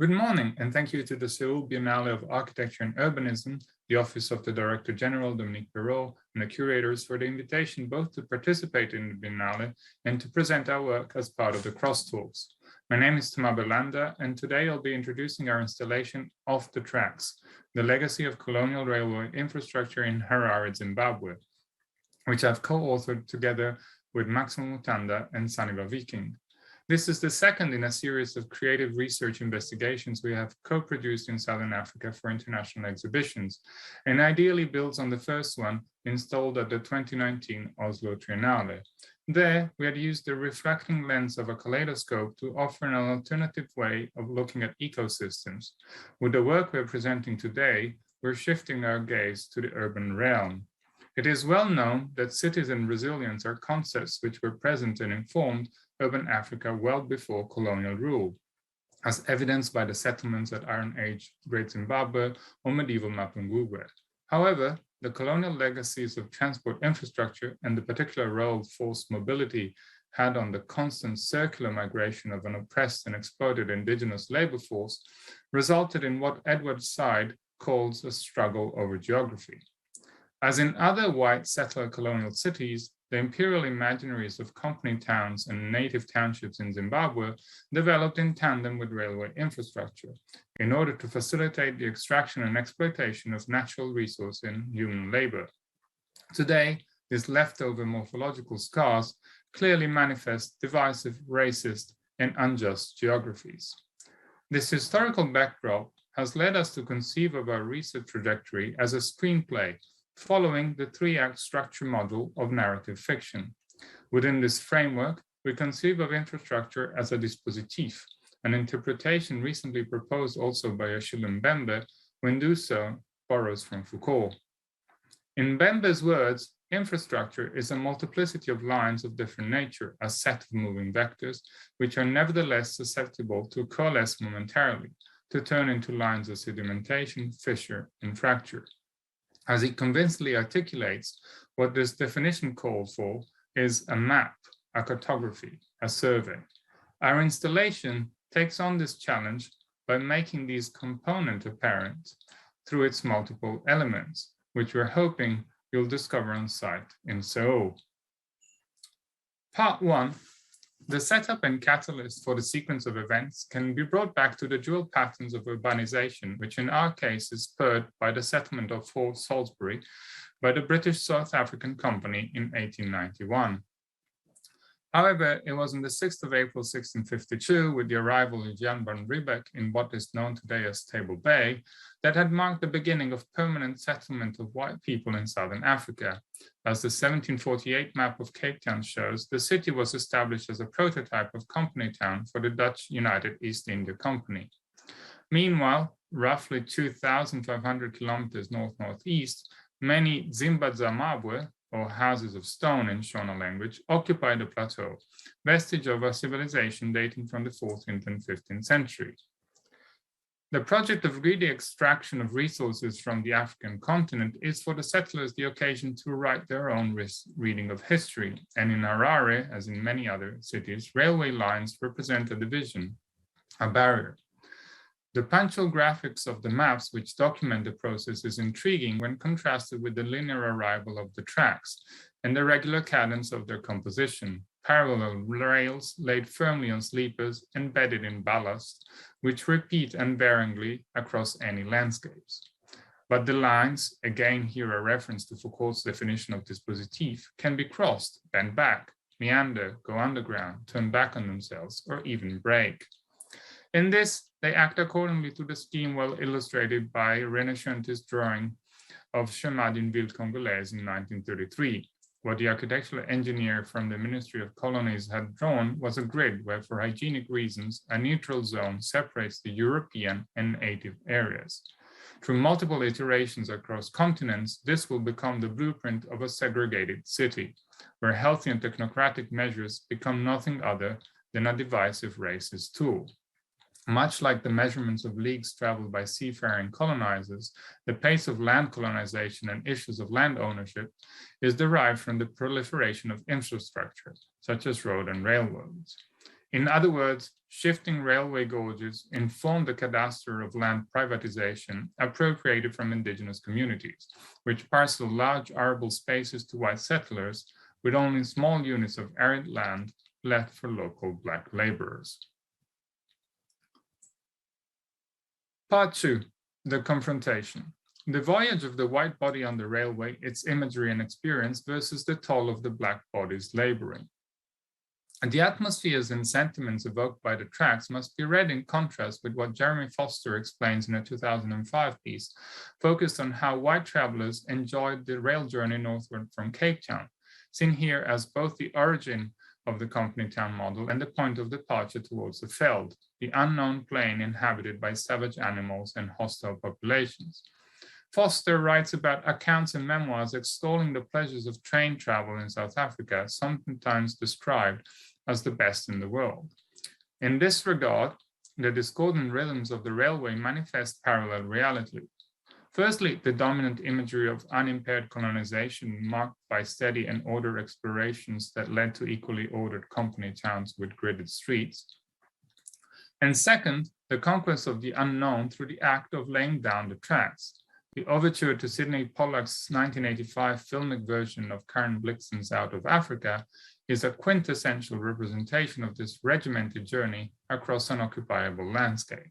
Good morning, and thank you to the Seoul Biennale of Architecture and Urbanism, the Office of the Director General, Dominique Perrault, and the curators for the invitation both to participate in the Biennale and to present our work as part of the Crosstalks. My name is Toma Berlanda, and today I'll be introducing our installation Off the Tracks, the legacy of colonial railway infrastructure in Harare, Zimbabwe, which I've co-authored together with Maximo Mutanda and Saniva Viking. This is the second in a series of creative research investigations we have co-produced in Southern Africa for international exhibitions, and ideally builds on the first one installed at the 2019 Oslo Triennale. There, we had used the refracting lens of a kaleidoscope to offer an alternative way of looking at ecosystems. With the work we're presenting today, we're shifting our gaze to the urban realm. It is well known that cities and resilience are concepts which were present and informed urban Africa well before colonial rule, as evidenced by the settlements at Iron Age Great Zimbabwe or medieval Mapungubwe. However, the colonial legacies of transport infrastructure and the particular role forced mobility had on the constant circular migration of an oppressed and exploited indigenous labor force resulted in what Edward Said calls a struggle over geography. As in other white settler colonial cities, the imperial imaginaries of company towns and native townships in Zimbabwe developed in tandem with railway infrastructure in order to facilitate the extraction and exploitation of natural resource and human labor. Today, these leftover morphological scars clearly manifest divisive, racist, and unjust geographies. This historical backdrop has led us to conceive of our research trajectory as a screenplay following the three-act structure model of narrative fiction. Within this framework, we conceive of infrastructure as a dispositif, an interpretation recently proposed also by Achille Mbembe, when do so borrows from Foucault. In Mbembe's words, infrastructure is a multiplicity of lines of different nature, a set of moving vectors, which are nevertheless susceptible to coalesce momentarily, to turn into lines of sedimentation, fissure, and fracture. As he convincingly articulates, what this definition calls for is a map, a cartography, a survey. Our installation takes on this challenge by making these components apparent through its multiple elements, which we're hoping you'll discover on site in Seoul. Part 1. The setup and catalyst for the sequence of events can be brought back to the dual patterns of urbanization, which in our case is spurred by the settlement of Fort Salisbury by the British South African Company in 1891. However, it was on the 6th of April, 1652, with the arrival of Jan van Riebeck in what is known today as Table Bay, that had marked the beginning of permanent settlement of white people in Southern Africa. As the 1748 map of Cape Town shows, the city was established as a prototype of company town for the Dutch United East India Company. Meanwhile, roughly 2,500 kilometers north-northeast, many Zimbabwe, or houses of stone in Shona language, occupy the plateau, vestige of a civilization dating from the 14th and 15th century. The project of greedy extraction of resources from the African continent is for the settlers the occasion to write their own reading of history, and in Harare, as in many other cities, railway lines represent a division, a barrier. The punctual graphics of the maps which document the process is intriguing when contrasted with the linear arrival of the tracks and the regular cadence of their composition, parallel rails laid firmly on sleepers embedded in ballast, which repeat unvaryingly across any landscapes. But the lines, again here a reference to Foucault's definition of dispositif, can be crossed, bend back, meander, go underground, turn back on themselves, or even break. In this, they act accordingly to the scheme well illustrated by Renaissance drawing of Chemin d'une ville congolaise in 1933. What the architectural engineer from the Ministry of Colonies had drawn was a grid where, for hygienic reasons, a neutral zone separates the European and native areas. Through multiple iterations across continents, this will become the blueprint of a segregated city, where healthy and technocratic measures become nothing other than a divisive racist tool. Much like the measurements of leagues traveled by seafaring colonizers, the pace of land colonization and issues of land ownership is derived from the proliferation of infrastructure, such as road and railroads. In other words, shifting railway gauges informed the cadastre of land privatization appropriated from indigenous communities, which parceled large arable spaces to white settlers with only small units of arid land left for local Black laborers. Part 2, the confrontation. The voyage of the white body on the railway, its imagery and experience versus the toll of the Black bodies laboring. And the atmospheres and sentiments evoked by the tracks must be read in contrast with what Jeremy Foster explains in a 2005 piece, focused on how white travelers enjoyed the rail journey northward from Cape Town, seen here as both the origin of the company town model and the point of departure towards the veld, the unknown plain inhabited by savage animals and hostile populations. Foster writes about accounts and memoirs extolling the pleasures of train travel in South Africa, sometimes described as the best in the world. In this regard, the discordant rhythms of the railway manifest parallel reality. Firstly, the dominant imagery of unimpaired colonization marked by steady and ordered explorations that led to equally ordered company towns with gridded streets. And second, the conquest of the unknown through the act of laying down the tracks. The overture to Sidney Pollack's 1985 filmic version of Karen Blixen's Out of Africa is a quintessential representation of this regimented journey across an occupiable landscape.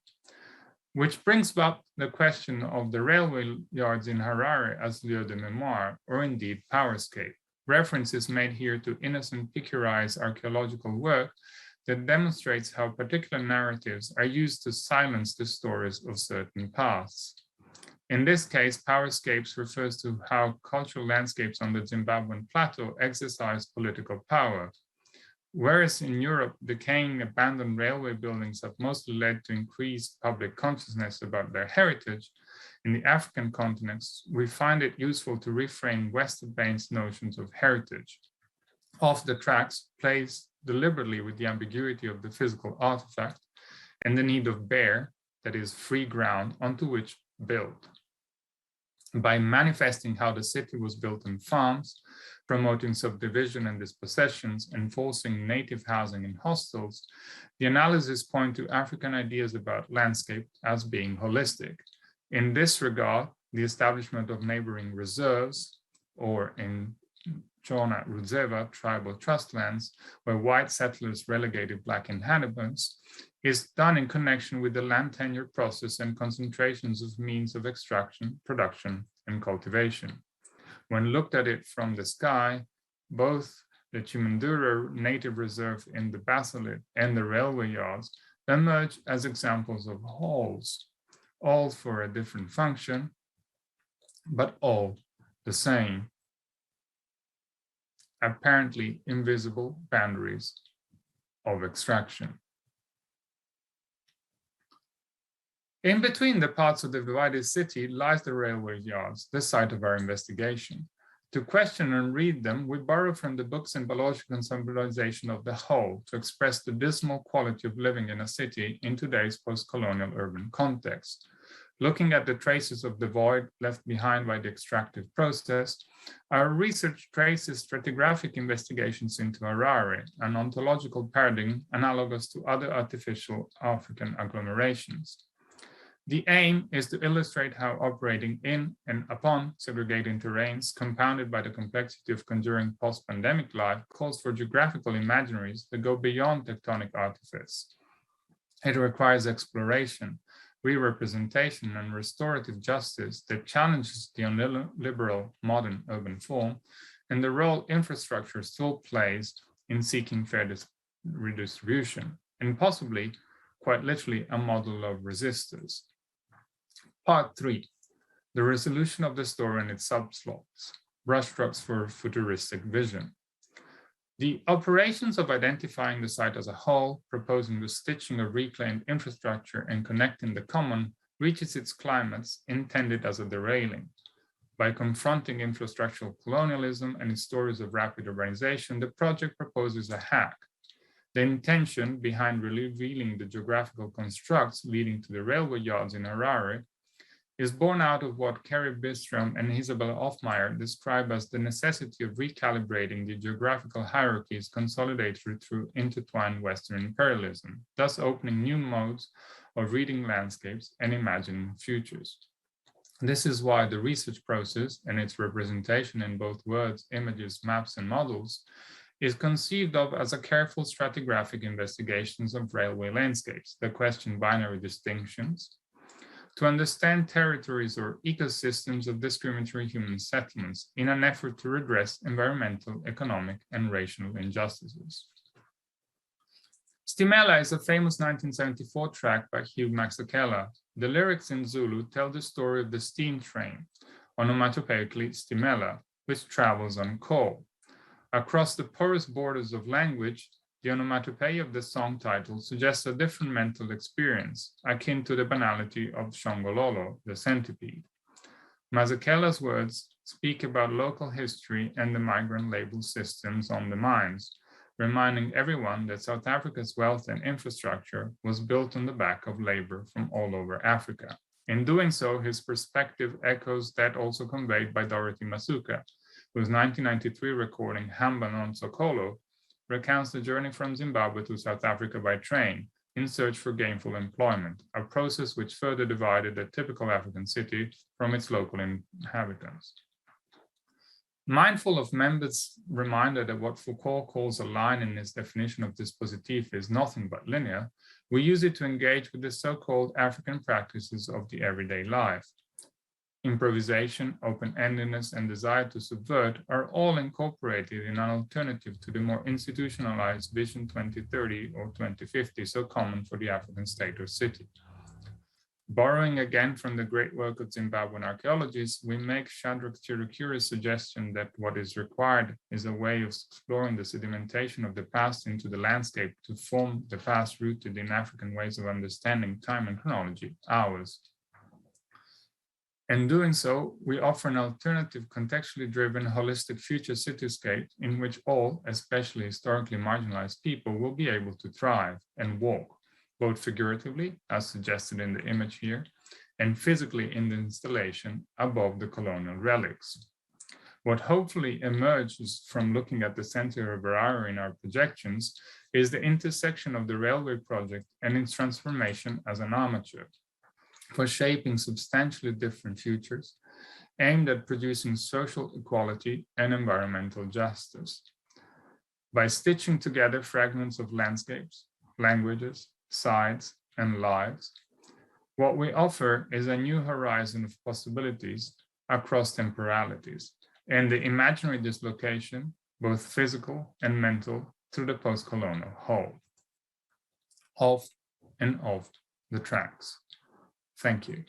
Which brings up the question of the railway yards in Harare as lieu de mémoire, or indeed powerscape. Reference is made here to Innocent Picurai's archaeological work that demonstrates how particular narratives are used to silence the stories of certain paths. In this case, powerscapes refers to how cultural landscapes on the Zimbabwean plateau exercise political power. Whereas in Europe, decaying abandoned railway buildings have mostly led to increased public consciousness about their heritage, in the African context, we find it useful to reframe Western-based notions of heritage. Off the tracks plays deliberately with the ambiguity of the physical artifact and the need of bare, that is free ground, onto which build. By manifesting how the city was built on farms, promoting subdivision and dispossessions, enforcing native housing in hostels, the analysis point to African ideas about landscape as being holistic. In this regard, the establishment of neighboring reserves, or in Chona Rudzeva tribal trust lands, where white settlers relegated Black inhabitants, is done in connection with the land tenure process and concentrations of means of extraction, production, and cultivation. When looked at it from the sky, both the Chimendura Native Reserve in the Basalit and the railway yards emerge as examples of halls, all for a different function, but all the same. Apparently invisible boundaries of extraction. In between the parts of the divided city lies the railway yards, the site of our investigation. To question and read them, we borrow from the books and biological conceptualization of the whole to express the dismal quality of living in a city in today's post-colonial urban context. Looking at the traces of the void left behind by the extractive process, our research traces stratigraphic investigations into Harare, an ontological paradigm analogous to other artificial African agglomerations. The aim is to illustrate how operating in and upon segregating terrains, compounded by the complexity of conjuring post-pandemic life, calls for geographical imaginaries that go beyond tectonic artifice. It requires exploration, re-representation, and restorative justice that challenges the neoliberal modern urban form and the role infrastructure still plays in seeking fair redistribution, and possibly, quite literally, a model of resistors. Part 3, the resolution of the story and its subplots, brushstrokes for futuristic vision. The operations of identifying the site as a whole, proposing the stitching of reclaimed infrastructure and connecting the common, reaches its climax intended as a derailing. By confronting infrastructural colonialism and its stories of rapid urbanization, the project proposes a hack. The intention behind revealing the geographical constructs leading to the railway yards in Harare is born out of what Carrie Bistrom and Isabel Hoffmeyer describe as the necessity of recalibrating the geographical hierarchies consolidated through intertwined Western imperialism, thus opening new modes of reading landscapes and imagining futures. This is why the research process and its representation in both words, images, maps, and models is conceived of as a careful stratigraphic investigations of railway landscapes that question binary distinctions, to understand territories or ecosystems of discriminatory human settlements in an effort to redress environmental, economic, and racial injustices. Stimela is a famous 1974 track by Hugh Maxakela. The lyrics in Zulu tell the story of the steam train, onomatopoeically Stimela, which travels on coal. Across the porous borders of language, the onomatopoeia of the song title suggests a different mental experience, akin to the banality of Shongololo, the centipede. Mazakela's words speak about local history and the migrant label systems on the mines, reminding everyone that South Africa's wealth and infrastructure was built on the back of labor from all over Africa. In doing so, his perspective echoes that also conveyed by Dorothy Masuka, whose 1993 recording Hamba non Sokolo recounts the journey from Zimbabwe to South Africa by train in search for gainful employment, a process which further divided a typical African city from its local inhabitants. Mindful of Member's reminder that what Foucault calls a line in his definition of dispositif is nothing but linear, we use it to engage with the so-called African practices of the everyday life. Improvisation, open-endedness, and desire to subvert are all incorporated in an alternative to the more institutionalized Vision 2030 or 2050 so common for the African state or city. Borrowing again from the great work of Zimbabwean archaeologists, we make Shadrach Chirukuri's suggestion that what is required is a way of exploring the sedimentation of the past into the landscape to form the past rooted in African ways of understanding time and chronology, ours. In doing so, we offer an alternative, contextually driven, holistic future cityscape in which all, especially historically marginalized people, will be able to thrive and walk, both figuratively, as suggested in the image here, and physically in the installation above the colonial relics. What hopefully emerges from looking at the center of Harare in our projections is the intersection of the railway project and its transformation as an armature for shaping substantially different futures aimed at producing social equality and environmental justice. By stitching together fragments of landscapes, languages, sides, and lives, what we offer is a new horizon of possibilities across temporalities and the imaginary dislocation, both physical and mental, through the post-colonial whole, of and of the tracks. Thank you.